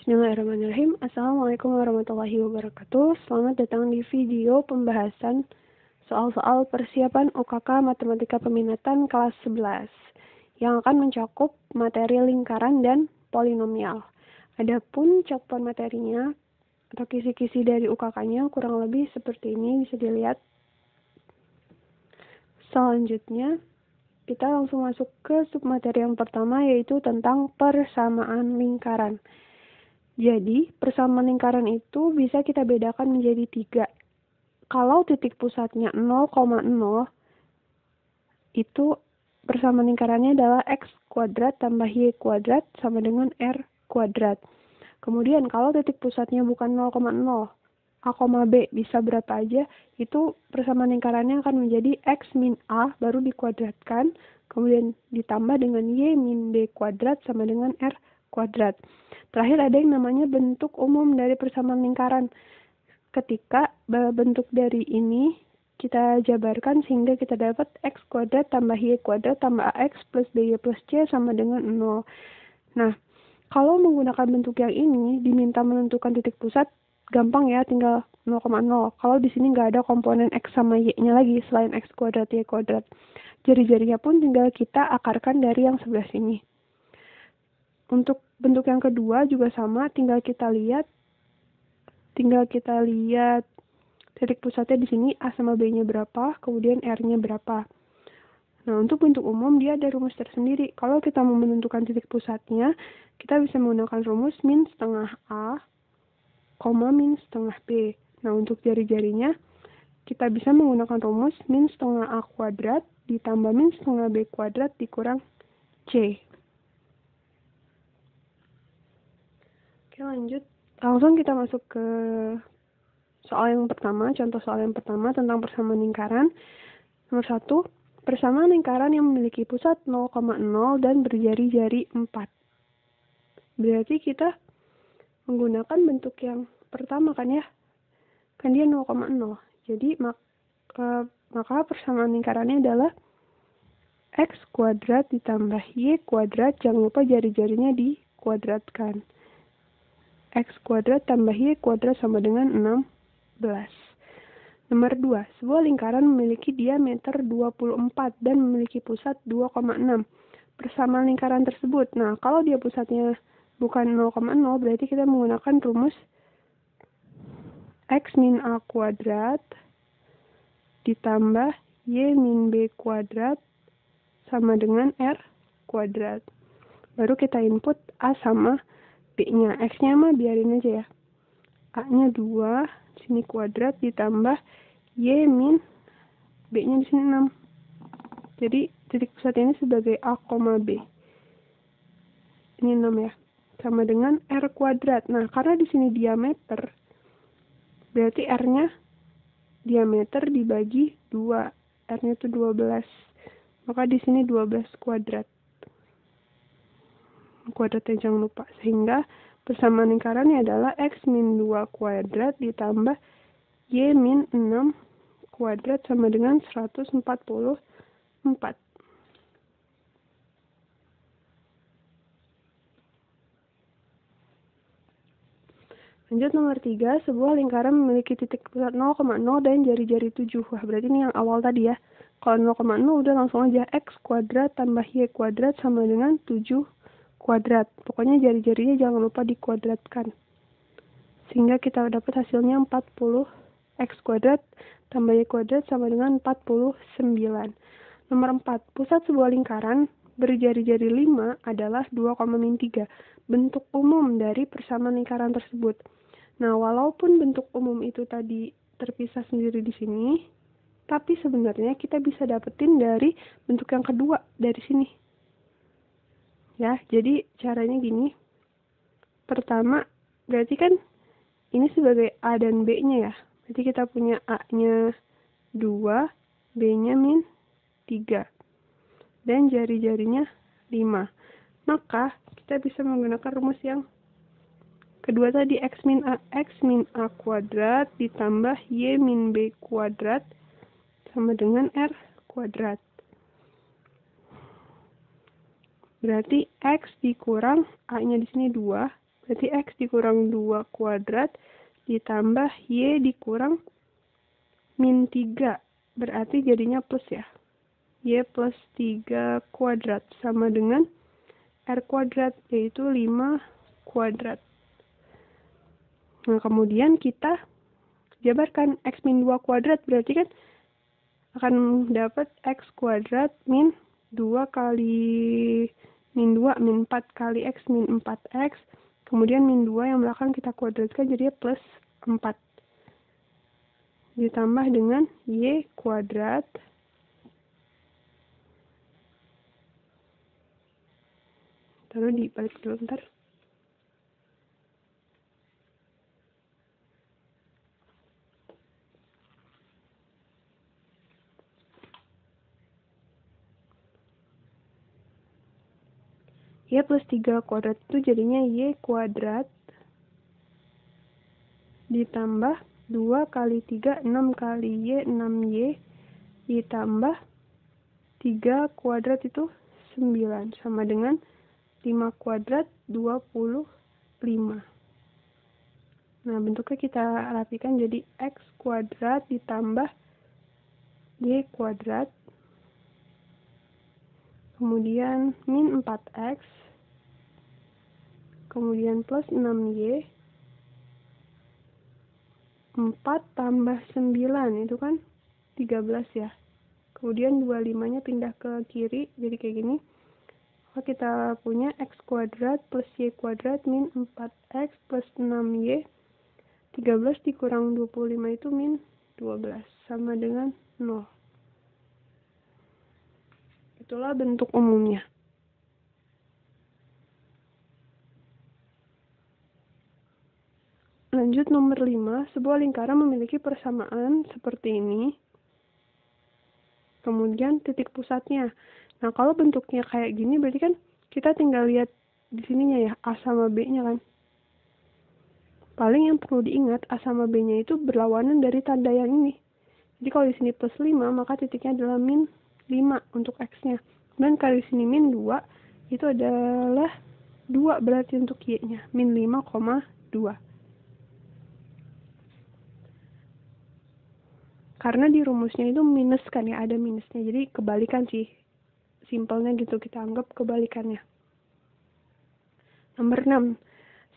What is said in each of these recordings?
Bismillahirrahmanirrahim. Assalamualaikum warahmatullahi wabarakatuh. Selamat datang di video pembahasan soal-soal persiapan UKK Matematika Peminatan kelas 11 yang akan mencakup materi lingkaran dan polinomial. Adapun cakupan materinya atau kisi-kisi dari UKK-nya kurang lebih seperti ini, bisa dilihat. Selanjutnya, kita langsung masuk ke submateri yang pertama, yaitu tentang persamaan lingkaran. Jadi, persamaan lingkaran itu bisa kita bedakan menjadi 3. Kalau titik pusatnya 0,0, itu persamaan lingkarannya adalah x kuadrat tambah y kuadrat sama dengan r kuadrat. Kemudian, kalau titik pusatnya bukan 0,0, a, b bisa berapa aja, itu persamaan lingkarannya akan menjadi x min a baru dikuadratkan, kemudian ditambah dengan y min b kuadrat sama dengan r kuadrat. Terakhir ada yang namanya bentuk umum dari persamaan lingkaran. Ketika bentuk dari ini kita jabarkan sehingga kita dapat x kuadrat tambah y kuadrat tambah ax plus by plus c sama dengan 0. Nah, kalau menggunakan bentuk yang ini diminta menentukan titik pusat, gampang ya, tinggal 0,0. Kalau di sini nggak ada komponen x sama y-nya lagi selain x kuadrat y kuadrat. Jari-jarinya pun tinggal kita akarkan dari yang sebelah sini. Untuk bentuk yang kedua juga sama, tinggal kita lihat titik pusatnya di sini a sama b-nya berapa, kemudian r-nya berapa. Nah, untuk bentuk umum dia ada rumus tersendiri. Kalau kita mau menentukan titik pusatnya, kita bisa menggunakan rumus min setengah a, min setengah b. Nah, untuk jari-jarinya kita bisa menggunakan rumus min setengah a kuadrat ditambah min setengah b kuadrat dikurang c. Oke, lanjut. Langsung kita masuk ke soal yang pertama, contoh soal yang pertama tentang persamaan lingkaran. Nomor 1, persamaan lingkaran yang memiliki pusat 0,0 dan berjari-jari 4. Berarti kita menggunakan bentuk yang pertama kan ya? Kan dia 0,0. Jadi maka persamaan lingkarannya adalah x kuadrat ditambah y kuadrat, jangan lupa jari-jarinya dikuadratkan. X kuadrat tambah y kuadrat sama dengan 16. Nomor 2, sebuah lingkaran memiliki diameter 24 dan memiliki pusat 2,6. Persamaan lingkaran tersebut. Nah, kalau dia pusatnya bukan 0,0, berarti kita menggunakan rumus x min a kuadrat ditambah y min b kuadrat sama dengan r kuadrat. Baru kita input a sama b-nya. X-nya mah biarin aja ya. A-nya 2, sini kuadrat ditambah y min b-nya di sini 6. Jadi titik pusat ini sebagai a, b. Ini 6 ya. Sama dengan r kuadrat. Nah, karena di sini diameter, berarti r-nya diameter dibagi 2. R-nya itu 12. Maka di sini 12 kuadrat. Kuadratnya jangan lupa. Sehingga persamaan lingkarannya adalah x min 2 kuadrat ditambah y min 6 kuadrat sama dengan 144. Lanjut nomor 3, sebuah lingkaran memiliki titik pusat 0,0 dan jari-jari 7. Wah, berarti ini yang awal tadi ya. Kalau 0,0 udah langsung aja x kuadrat tambah y kuadrat sama dengan 7 kuadrat. Pokoknya jari-jarinya jangan lupa dikuadratkan. Sehingga kita dapat hasilnya 40 x kuadrat tambah y kuadrat sama dengan 49. Nomor 4, pusat sebuah lingkaran berjari-jari 5 adalah 2,3. Bentuk umum dari persamaan lingkaran tersebut. Nah, walaupun bentuk umum itu tadi terpisah sendiri di sini, tapi sebenarnya kita bisa dapetin dari bentuk yang kedua dari sini. Ya, jadi caranya gini. Pertama, berarti kan ini sebagai A dan B-nya ya. Berarti kita punya A-nya 2, B-nya min 3. Dan jari-jarinya 5. Maka kita bisa menggunakan rumus yang kedua tadi, x min a kuadrat ditambah y min b kuadrat sama dengan r kuadrat. Berarti x dikurang a-nya di sini 2 Berarti X dikurang 2 kuadrat ditambah Y dikurang min 3. Berarti jadinya plus ya. Y plus 3 kuadrat sama dengan R kuadrat, yaitu 5 kuadrat. Nah, kemudian kita jabarkan X min 2 kuadrat, berarti kan akan dapat X kuadrat min 2 kali min 2, min 4 kali X min 4X. Kemudian min 2 yang belakang kita kuadratkan jadi plus 4. Ditambah dengan Y kuadrat taruh dibalik dulu ntar. Y plus 3 kuadrat itu jadinya Y kuadrat ditambah 2 kali 3, 6 kali Y, 6Y, ditambah 3 kuadrat itu 9, sama dengan 5 kuadrat 25. Nah, bentuknya kita rapikan jadi X kuadrat ditambah Y kuadrat, kemudian min 4X, kemudian plus 6Y, 4 tambah 9 itu kan 13 ya. Kemudian 25-nya pindah ke kiri, jadi kayak gini. Maka kita punya X kuadrat plus Y kuadrat min 4X plus 6Y. 13 dikurang 25 itu min 12, sama dengan 0. Itulah bentuk umumnya. Lanjut nomor 5, sebuah lingkaran memiliki persamaan seperti ini. Kemudian titik pusatnya. Nah, kalau bentuknya kayak gini berarti kan kita tinggal lihat di sininya ya, A sama B-nya kan. Paling yang perlu diingat, A sama B-nya itu berlawanan dari tanda yang ini. Jadi kalau di sini plus 5, maka titiknya adalah min 5 untuk X-nya. Dan kalau di sini min 2, itu adalah 2 berarti untuk Y-nya. Min 5,2. Karena di rumusnya itu minus kan ya, ada minusnya. Jadi kebalikan sih. Simpelnya gitu, kita anggap kebalikannya. Nomor 6.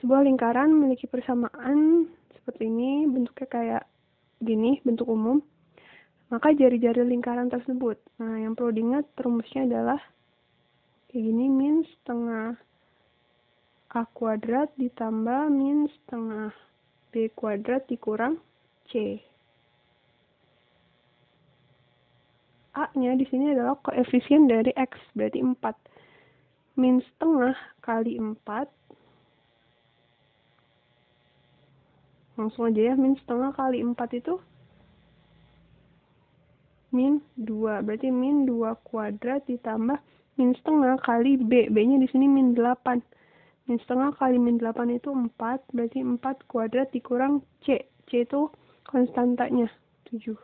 Sebuah lingkaran memiliki persamaan seperti ini, bentuknya kayak gini, bentuk umum. Maka jari-jari lingkaran tersebut. Nah, yang perlu diingat rumusnya adalah kayak gini, min setengah A kuadrat ditambah min setengah B kuadrat dikurang C. A-nya di sini adalah koefisien dari X, berarti 4. Min setengah kali 4. Langsung aja ya, min setengah kali 4 itu min 2. Berarti min 2 kuadrat ditambah min setengah kali B. B-nya di sini min 8. Min setengah kali min 8 itu 4. Berarti 4 kuadrat dikurang C. C itu konstantanya, 7.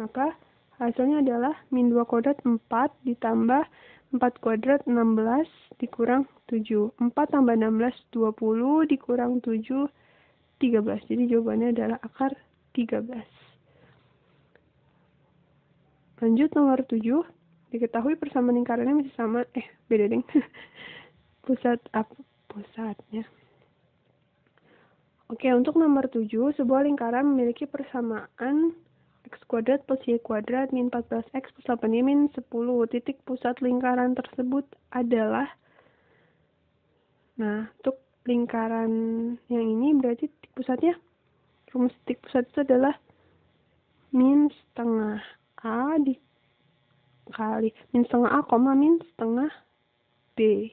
Maka hasilnya adalah min 2 kuadrat 4 ditambah 4 kuadrat 16 dikurang 7. 4 tambah 16 20 dikurang 7 13. Jadi jawabannya adalah akar 13. Lanjut nomor 7. Diketahui persamaan lingkarannya masih sama. Beda deng. Pusatnya. Oke, untuk nomor 7. Sebuah lingkaran memiliki persamaan X kuadrat plus Y kuadrat min 14X plus 8Y min 10. Titik pusat lingkaran tersebut adalah, nah, untuk lingkaran yang ini berarti titik pusatnya, rumus titik pusat itu adalah min setengah A dikali min setengah A, min setengah B.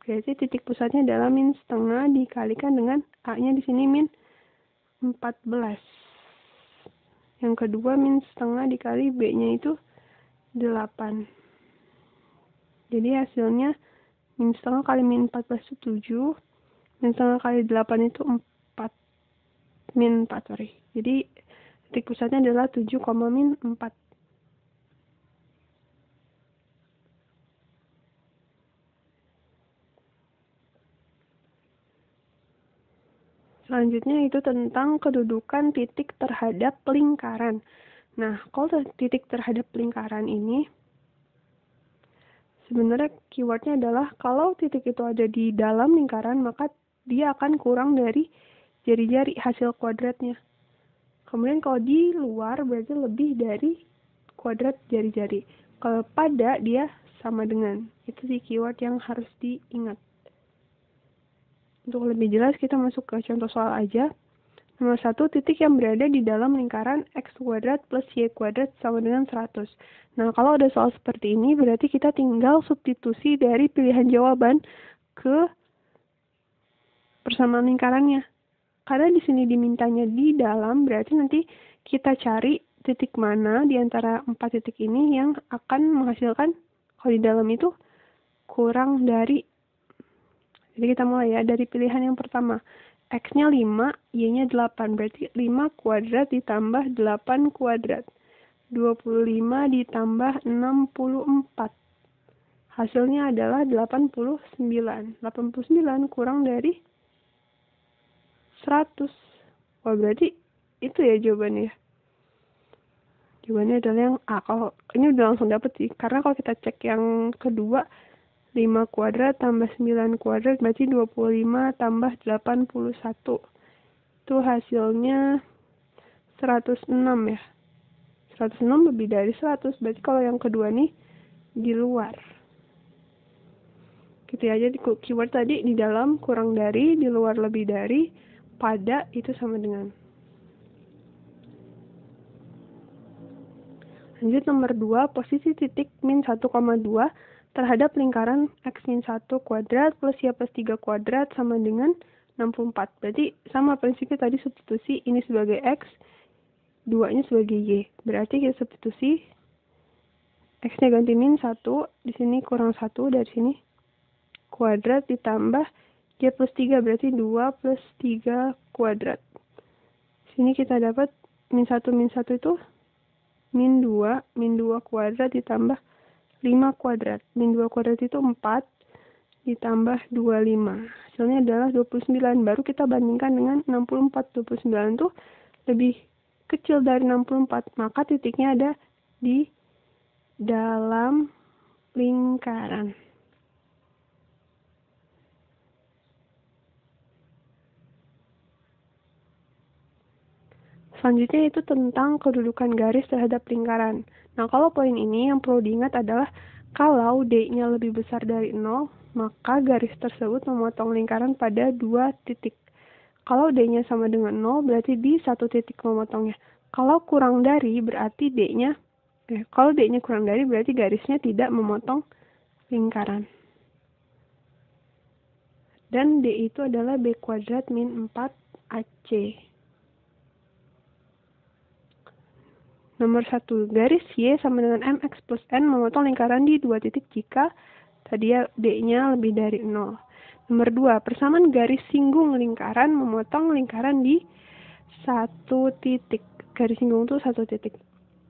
Berarti titik pusatnya adalah min setengah dikalikan dengan A-nya di sini min 14. Yang kedua min setengah dikali B-nya itu 8. Jadi hasilnya min setengah kali min 14 itu 7. Min setengah kali 8 itu 4. Min 4, sorry. Jadi titik pusatnya adalah 7, min 4. Selanjutnya itu tentang kedudukan titik terhadap lingkaran. Nah, kalau titik terhadap lingkaran ini, sebenarnya keywordnya adalah kalau titik itu ada di dalam lingkaran, maka dia akan kurang dari jari-jari hasil kuadratnya. Kemudian kalau di luar berarti lebih dari kuadrat jari-jari. Kalau pada dia sama dengan. Itu sih keyword yang harus diingat. Untuk lebih jelas kita masuk ke contoh soal aja. Nomor 1, titik yang berada di dalam lingkaran x kuadrat plus y kuadrat sama dengan 100. Nah, kalau ada soal seperti ini, berarti kita tinggal substitusi dari pilihan jawaban ke persamaan lingkarannya. Karena di sini dimintanya di dalam, berarti nanti kita cari titik mana di antara 4 titik ini yang akan menghasilkan, kalau di dalam itu, kurang dari. Jadi kita mulai ya, dari pilihan yang pertama. X-nya 5, Y-nya 8. Berarti 5 kuadrat ditambah 8 kuadrat. 25 ditambah 64. Hasilnya adalah 89. 89 kurang dari 100. Wah, berarti itu ya jawabannya. Jawabannya adalah yang A. Kalau ini udah langsung dapet sih. Karena kalau kita cek yang kedua, 5 kuadrat tambah 9 kuadrat berarti 25 tambah 81. Itu hasilnya 106 ya. 106 lebih dari 100. Berarti kalau yang kedua nih di luar. Gitu aja di keyword tadi, di dalam kurang dari, di luar lebih dari, pada itu sama dengan. Lanjut nomor 2, posisi titik min 1,2 terhadap lingkaran x min 1 kuadrat plus y plus 3 kuadrat sama dengan 64. Berarti sama prinsipnya tadi, substitusi ini sebagai x, 2-nya sebagai y. Berarti kita substitusi x-nya ganti min 1, di sini kurang 1 dari sini. Kuadrat ditambah y plus 3, berarti 2 plus 3 kuadrat. Sini kita dapat min 1 itu min 2 kuadrat ditambah 5 kuadrat. Min 2 kuadrat itu 4 ditambah 25. Hasilnya adalah 29. Baru kita bandingkan dengan 64. 29 itu lebih kecil dari 64. Maka titiknya ada di dalam lingkaran. Selanjutnya itu tentang kedudukan garis terhadap lingkaran. Nah, kalau poin ini yang perlu diingat adalah kalau D-nya lebih besar dari 0, maka garis tersebut memotong lingkaran pada 2 titik. Kalau D-nya sama dengan 0, berarti di 1 titik memotongnya. Kalau kurang dari, berarti kalau D-nya kurang dari, berarti garisnya tidak memotong lingkaran. Dan D itu adalah B kuadrat min 4AC. Nomor 1, garis Y sama dengan MX plus N memotong lingkaran di 2 titik jika tadi ya D-nya lebih dari 0. Nomor 2, persamaan garis singgung lingkaran memotong lingkaran di 1 titik. Garis singgung itu 1 titik.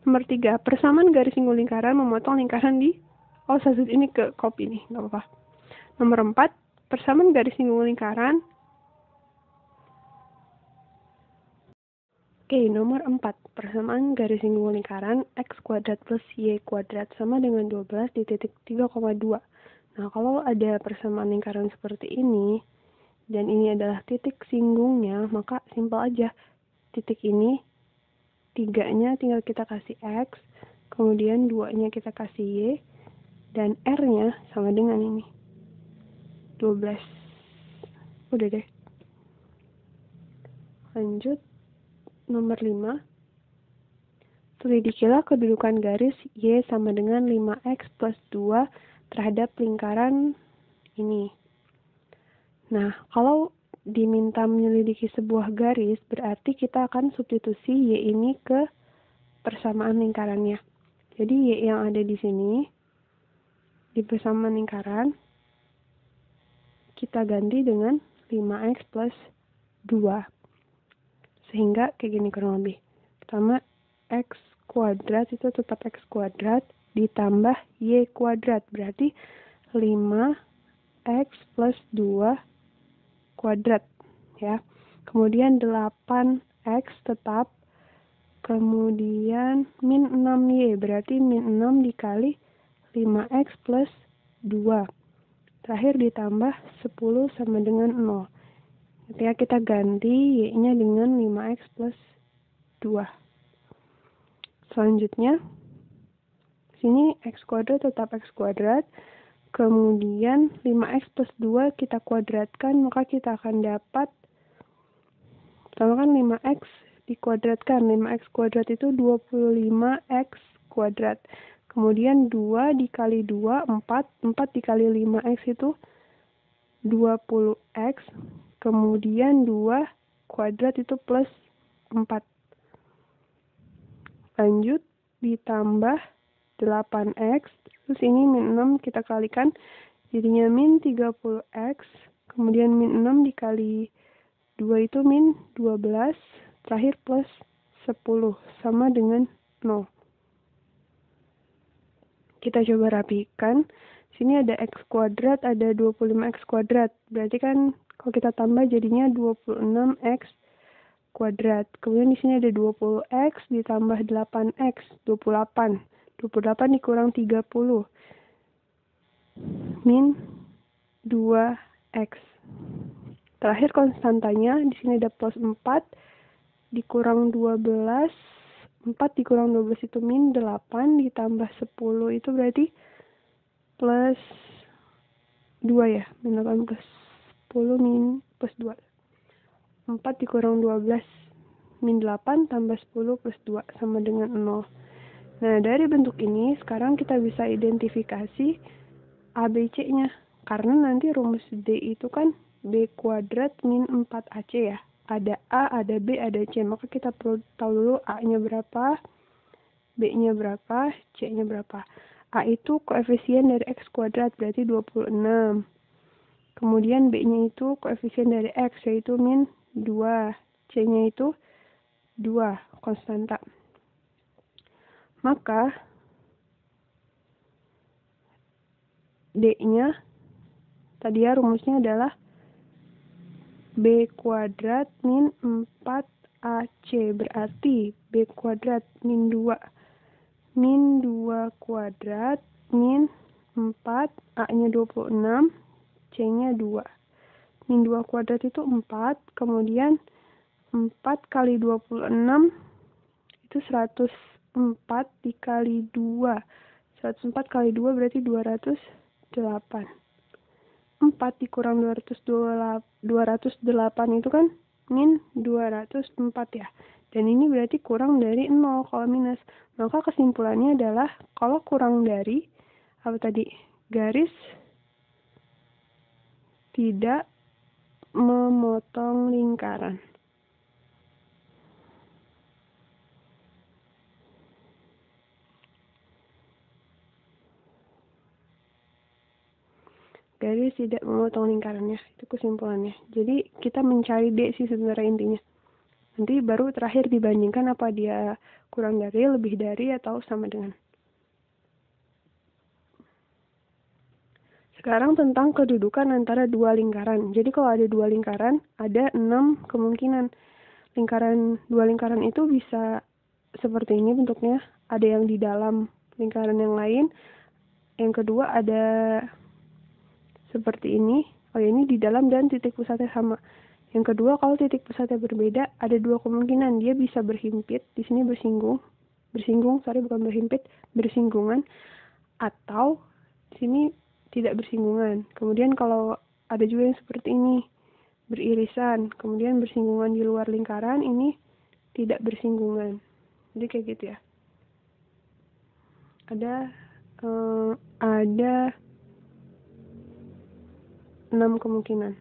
Nomor 3, persamaan garis singgung lingkaran memotong lingkaran di, ini ke copy nih, nggak apa-apa. Nomor 4, persamaan garis singgung lingkaran. Oke, nomor 4. Persamaan garis singgung lingkaran x kuadrat plus y kuadrat sama dengan 12 di titik 3,2. Nah, kalau ada persamaan lingkaran seperti ini, dan ini adalah titik singgungnya, maka simpel aja. Titik ini, 3-nya tinggal kita kasih x, kemudian 2-nya kita kasih y, dan r-nya sama dengan ini. 12. Udah deh. Lanjut. Nomor 5, selidikilah kedudukan garis Y sama dengan 5X plus 2 terhadap lingkaran ini. Nah, kalau diminta menyelidiki sebuah garis, berarti kita akan substitusi Y ini ke persamaan lingkarannya. Jadi Y yang ada di sini, di persamaan lingkaran, kita ganti dengan 5X plus 2. Sehingga kayak gini kurang lebih. Pertama, X kuadrat itu tetap X kuadrat ditambah Y kuadrat. Berarti 5X plus 2 kuadrat. Ya. kemudian 8x tetap, kemudian min 6y, berarti min 6 dikali 5x plus 2. Terakhir ditambah 10 sama dengan 0. Ketika kita ganti y-nya dengan 5x plus 2. Selanjutnya, sini x kuadrat tetap x kuadrat. Kemudian 5x plus 2 kita kuadratkan, maka kita akan dapat, pertama kan 5x dikuadratkan. 5x kuadrat itu 25x kuadrat. Kemudian 2 dikali 2, 4. 4 dikali 5x itu 20x. Kemudian 2 kuadrat itu plus 4. Lanjut, ditambah 8x. Terus ini min 6 kita kalikan, jadinya min 30x. Kemudian min 6 dikali 2 itu min 12. Terakhir plus 10 sama dengan 0. Kita coba rapikan. Sini ada x kuadrat, ada 25x kuadrat. Berarti kan kalau kita tambah jadinya 26x kuadrat. Kemudian di sini ada 20x ditambah 8x, 28. 28 dikurang 30. Min 2x. Terakhir konstantanya, di sini ada plus 4 dikurang 12. 4 dikurang 12 itu min 8 ditambah 10 itu berarti plus 2 ya. Min 8 plus 10 min plus 2. 4 dikurang 12 min 8 tambah 10 plus 2 sama dengan 0. Nah, dari bentuk ini sekarang kita bisa identifikasi A, B, C-nya. Karena nanti rumus D itu kan B kuadrat min 4AC ya. Ada A, ada B, ada C. Maka kita perlu tahu dulu A-nya berapa, B-nya berapa, C-nya berapa. A itu koefisien dari X kuadrat, berarti 26. Kemudian B-nya itu koefisien dari X, yaitu min 2. C-nya itu 2, konstanta. Maka D-nya, tadi ya rumusnya adalah B kuadrat min 4AC. Berarti B kuadrat min 2. Min 2 kuadrat min 4. A-nya 26. C-nya 2. Min 2 kuadrat itu 4. Kemudian 4 kali 26 itu 104 dikali 2. 104 kali 2 berarti 208. 4 dikurang 208 itu kan min 204 ya. Dan ini berarti kurang dari 0 kalau minus. Maka kesimpulannya adalah kalau kurang dari, apa tadi? Garis tidak memotong lingkaran. Garis tidak memotong lingkarannya, itu kesimpulannya. Jadi kita mencari D sih sebenarnya intinya. Nanti baru terakhir dibandingkan apa dia kurang dari, lebih dari, atau sama dengan. Sekarang tentang kedudukan antara dua lingkaran. Jadi kalau ada dua lingkaran, ada 6 kemungkinan. Dua lingkaran itu bisa seperti ini bentuknya. Ada yang di dalam lingkaran yang lain. Yang kedua ada seperti ini. Oh ya, ini di dalam dan titik pusatnya sama. Yang kedua, kalau titik pusatnya berbeda, ada dua kemungkinan. Dia bisa berhimpit, di sini bersinggungan. Atau di sini tidak bersinggungan. Kemudian kalau ada juga yang seperti ini, beririsan. Kemudian bersinggungan di luar lingkaran, ini tidak bersinggungan. Jadi kayak gitu ya. Ada 6 kemungkinan.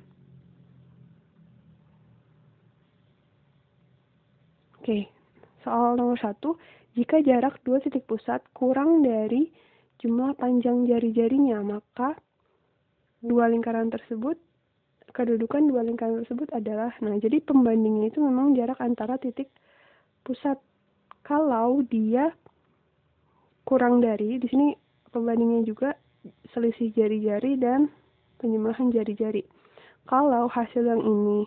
Oke, soal nomor 1. Jika jarak dua titik pusat kurang dari jumlah panjang jari-jarinya, maka kedudukan dua lingkaran tersebut adalah, nah jadi pembandingnya itu memang jarak antara titik pusat. Kalau dia kurang dari, di sini pembandingnya juga selisih jari-jari dan penjumlahan jari-jari. Kalau hasil yang ini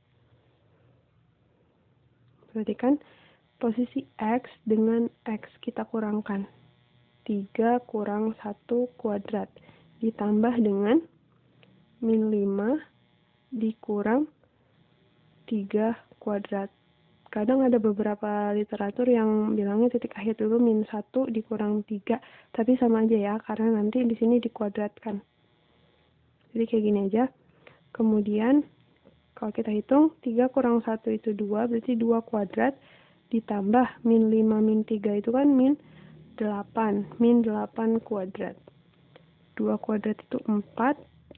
Berarti kan posisi X dengan X kita kurangkan. 3 kurang 1 kuadrat. Ditambah dengan min 5 dikurang 3 kuadrat. Kadang ada beberapa literatur yang bilangnya titik akhir dulu min 1 dikurang 3. Tapi sama aja ya, karena nanti di sini dikuadratkan. Jadi kayak gini aja. Kemudian kalau kita hitung 3 kurang 1 itu 2, berarti 2 kuadrat. Ditambah min 5 min 3 itu kan min 8. Min 8 kuadrat. 2 kuadrat itu 4.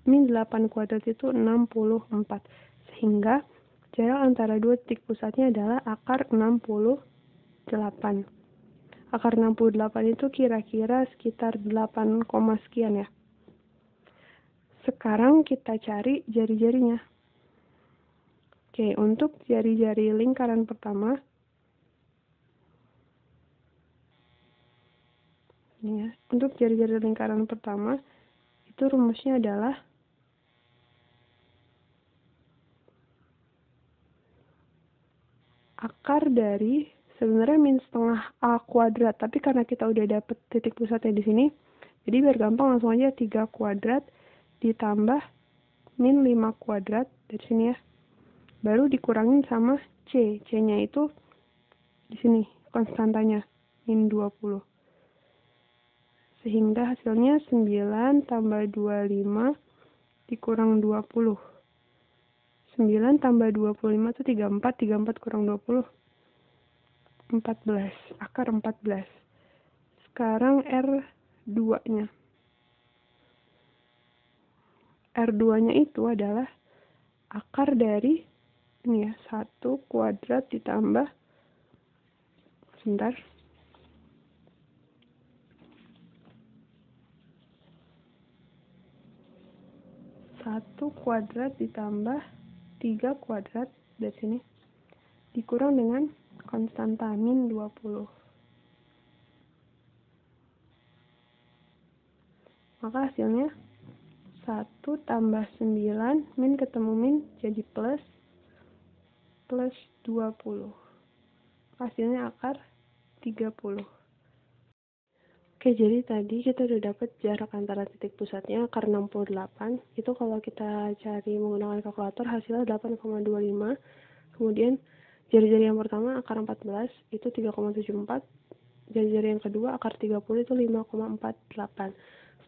Min 8 kuadrat itu 64. Sehingga jarak antara dua titik pusatnya adalah akar 68. Akar 68 itu kira-kira sekitar 8, sekian ya. Sekarang kita cari jari-jarinya. Oke, untuk jari-jari lingkaran pertama, ini ya, untuk jari-jari lingkaran pertama, itu rumusnya adalah akar dari sebenarnya min setengah A kuadrat, tapi karena kita udah dapet titik pusatnya di sini, jadi biar gampang langsung aja 3 kuadrat ditambah min 5 kuadrat dari sini ya. Baru dikurangin sama C. C-nya itu di sini konstantanya min 20. Sehingga hasilnya 9 tambah 25 dikurang 20. 9 tambah 25 itu 34. 34 kurang 20. 14. Akar 14. Sekarang R2-nya. R2-nya itu adalah akar dari ini ya, 1 kuadrat ditambah sebentar. Satu kuadrat ditambah 3 kuadrat dari sini dikurang dengan konstanta min 20. Maka hasilnya 1 tambah 9 min ketemu min jadi plus 20. Hasilnya akar 30. Oke, jadi tadi kita udah dapat jarak antara titik pusatnya akar 68. Itu kalau kita cari menggunakan kalkulator hasilnya 8,25. Kemudian jari-jari yang pertama akar 14 itu 3,74. Jari-jari yang kedua akar 30 itu 5,48.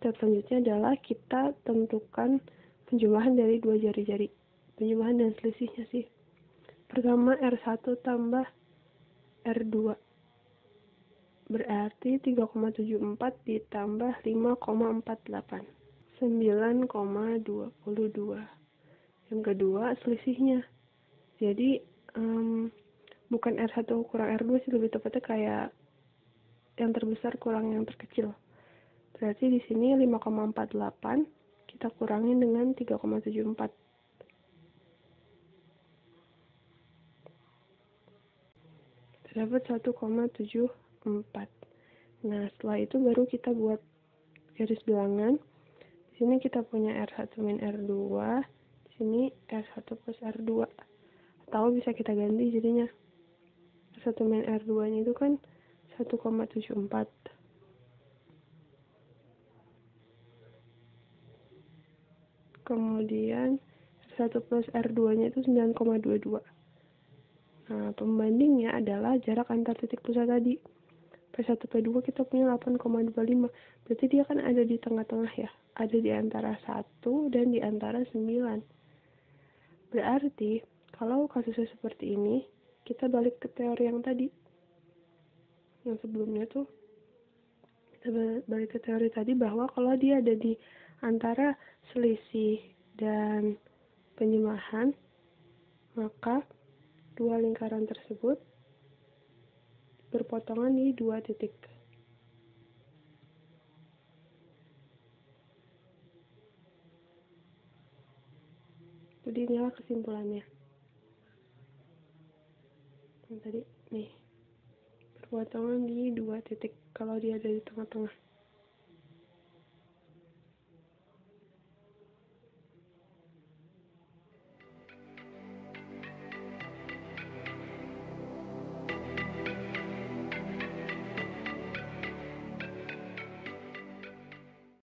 Step selanjutnya adalah kita tentukan penjumlahan dari dua jari-jari. Penjumlahan dan selisihnya sih. Pertama R1 tambah R2. Berarti 3,74 ditambah 5,48. 9,22. Yang kedua selisihnya. Jadi bukan R1 kurang R2 sih, lebih tepatnya kayak yang terbesar kurang yang terkecil. Berarti di sini 5,48 kita kurangin dengan 3,74. Dapat 1,74. Nah, setelah itu baru kita buat garis bilangan. Di sini kita punya R1 min R2, di sini R1 plus R2. Atau bisa kita ganti jadinya. R1 min R2-nya itu kan 1,74. Kemudian R1 plus R2-nya itu 9,22. Nah, pembandingnya adalah jarak antar titik pusat tadi. P1, P2 kita punya 8,25. Berarti dia kan ada di tengah-tengah ya. Ada di antara 1 dan di antara 9. Berarti, kalau kasusnya seperti ini, kita balik ke teori yang tadi. Yang sebelumnya tuh, kita balik ke teori tadi bahwa kalau dia ada di antara selisih dan penjumlahan, maka dua lingkaran tersebut berpotongan di dua titik. Jadi inilah kesimpulannya. Yang tadi nih, berpotongan di dua titik kalau dia ada di tengah-tengah.